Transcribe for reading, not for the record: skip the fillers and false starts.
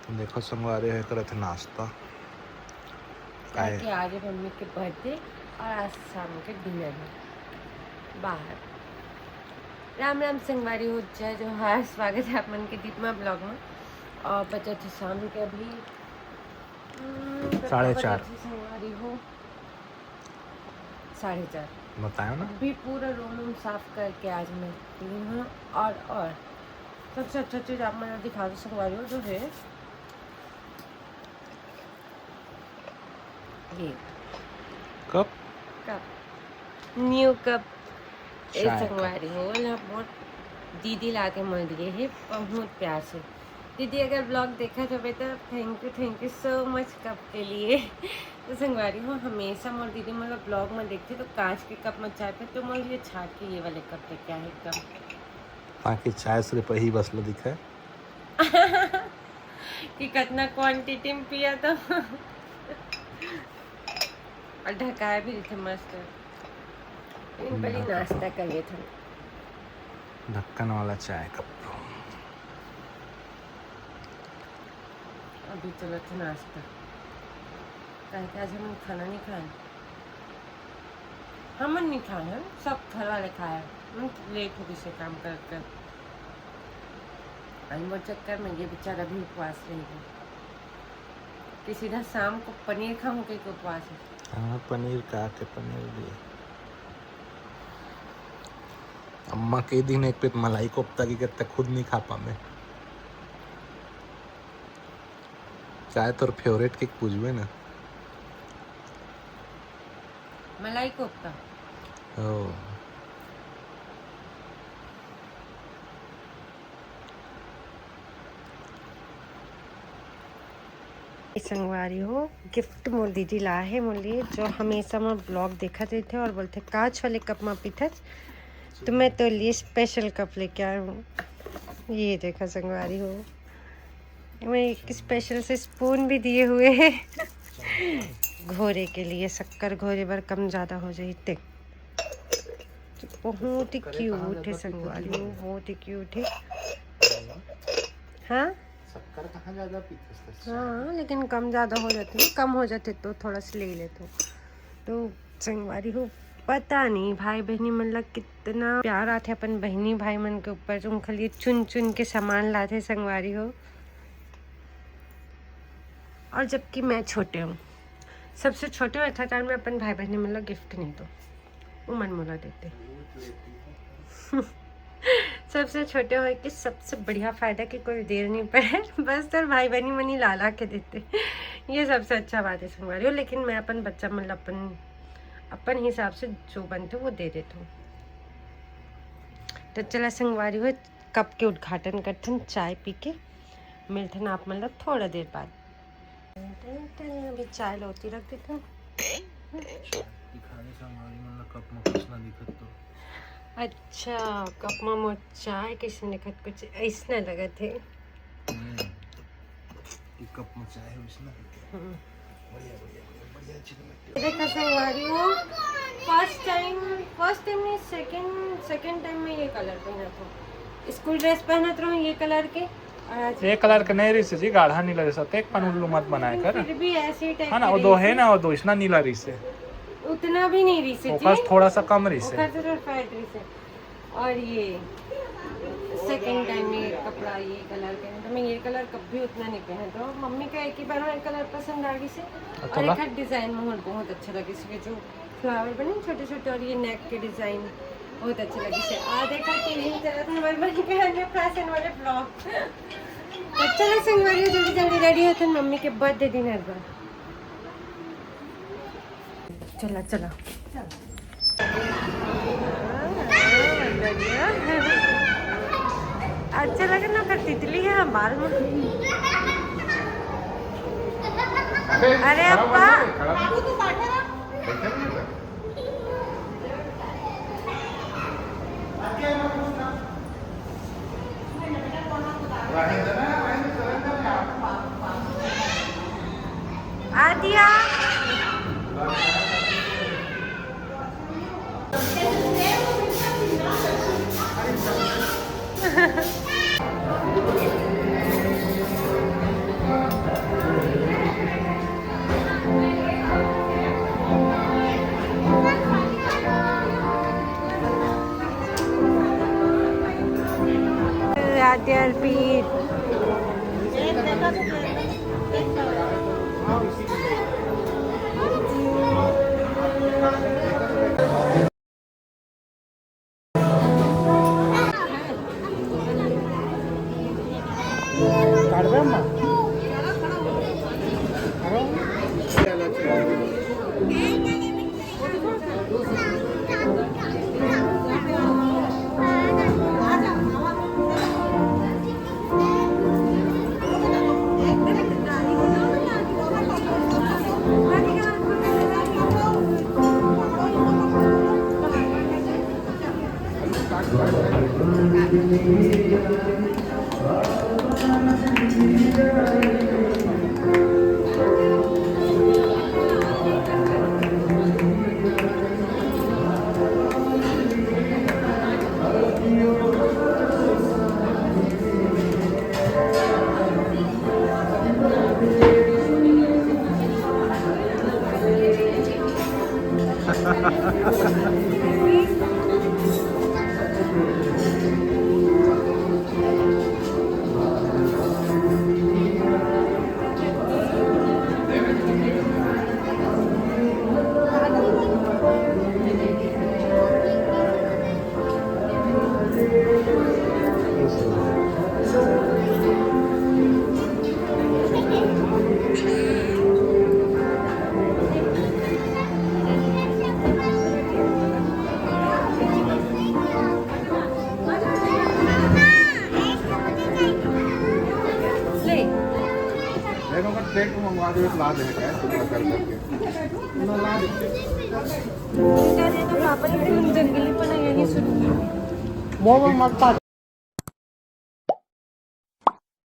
देखो संगवारी है करत नाश्ता कि आज मम्मी के बर्थडे और आज शाम के डिनर में बाहर। राम राम संगवारी हो जाए जो हार स्वागत है आप मन के दीपमा ब्लॉग में। और बचे थे शाम के अभी 4:30 संगवारी हो 4:30 बताया ना। अभी पूरा रूम साफ करके आज मैं क्लीन हूँ। और सबसे अच्छा चीज़ आप मैंने दिखा दो संगवारी हो जो है ये कप न्यू कप चाय संगवारी हो बहुत दीदी ला के मिल दिए है बहुत प्यार से। दीदी अगर ब्लॉग देखा तो बेटा thank you so much cup के लिए। तो संगवारी हो हमेशा मोर दीदी मतलब ब्लॉग में देखते तो कांच के कप में चाय पे तो मोर ये छाट के ये वाले कप पे क्या है एकदम ताकि चाय सिर्फ ही बसलो दिखे कि कितना क्वांटिटी में पिया तो और ढकाया भी थे मस्त। पहले नाश्ता कर लिए थे ढक्कन वाला चाय कप। अभी चलो थे नाश्ता कहे आज हम खाना नहीं खाए। हम नहीं खाए हैं सब घर वाले खाए हम लेट हो गई से काम कर कर वो चक्कर में ये बेचारा भी उपवास रहेगी कि सीधा शाम को पनीर खाऊं के उपवास है। हाँ पनीर का के पनीर भी अम्मा के दिन एक पे मलाई कोफ्ता की कहते खुद नहीं खा पा मैं चाय तो फेवरेट केक पूछबे ना मलाई कोफ्ता ओ संगवारी हो गिफ्ट मोल दीदी ला है मोली जो हमेशा मैं ब्लॉग देखा थे और बोलते कांच वाले कप में पीता तो मैं तो लिए स्पेशल कप लेके आया हूँ। ये देखा संगवारी हो मैं एक स्पेशल से स्पून भी दिए हुए हैं घोरे के लिए शक्कर घोरे बार कम ज़्यादा हो जाते तो बहुत ही क्यूट है संगवारी हो बहुत ही क्यूट है। हाँ शक्कर कहाँ ज़्यादा पीते हाँ लेकिन कम ज़्यादा हो जाते हैं कम हो जाते तो थोड़ा सा ले लेते तो संगवारी हो पता नहीं भाई बहनी मतलब कितना प्यार आते अपन बहनी भाई मन के ऊपर तुम खाली चुन चुन के सामान लाते संगवारी हो। और जबकि मैं छोटे हूँ सबसे छोटे हुए था टाइम में अपन भाई बहनी मतलब गिफ्ट नहीं तो वो मन मोला देते सबसे छोटे हो कि सबसे बढ़िया फ़ायदा कि कोई देर नहीं पड़े बस तो भाई बहनी मनी लाला के देते ये सबसे अच्छा बात है संगवारी हो। लेकिन मैं अपन बच्चा मतलब अपन हिसाब से जो बनते वो दे देता हूँ। तो चला संगवारी हो कप के उद्घाटन करते हैं चाय पी के मिलते हैं आप मतलब थोड़ा देर बाद। अभी चाय लौती रख देते हैं अच्छा कप में मोर चाय कैसे लिखत कुछ ऐसा लगा थे कप में चाय है उसने देखा संगवारी हो फर्स्ट टाइम नहीं सेकंड टाइम में ये कलर पहना था स्कूल ड्रेस पहना था ये कलर के एक कलर के नहीं रिसे जी गाढ़ा नीला जैसा एक पन उल्लू मत बनाए कर फिर भी ऐसे टाइप हाँ ना वो दो है ना वो दो इतना नीला रिसे उतना भी नहीं रिसे जी थोड़ा सा कम रिसे और ये सेकंड टाइम ये कपड़ा ये कलर के तो मैं ये कलर कभी उतना नहीं पहनता हूँ। मम्मी का एक ही बार में कलर पसंद आ गई से और एक हाथ डिज़ाइन में बहुत अच्छा लगे इसके जो फ्लावर बने छोटे छोटे और ये नेक के डिज़ाइन बहुत अच्छे लगे से देखा टीवी चला था हमारे बनी के फैशन वाले ब्लॉग अच्छा ना संगवारी जल्दी जल्दी रेडी होते मम्मी के बर्थडे डिनर पर चला चला अच्छा लगे ना फिर तितली है बाल में अरे अब्बा आदिया ले देखो मैं प्लेट को मंगवा दे ला दे क्या टुकड़ा कर करके ना ला दे पापा ने जंगली पण आहे आणि सुरू मोमो मत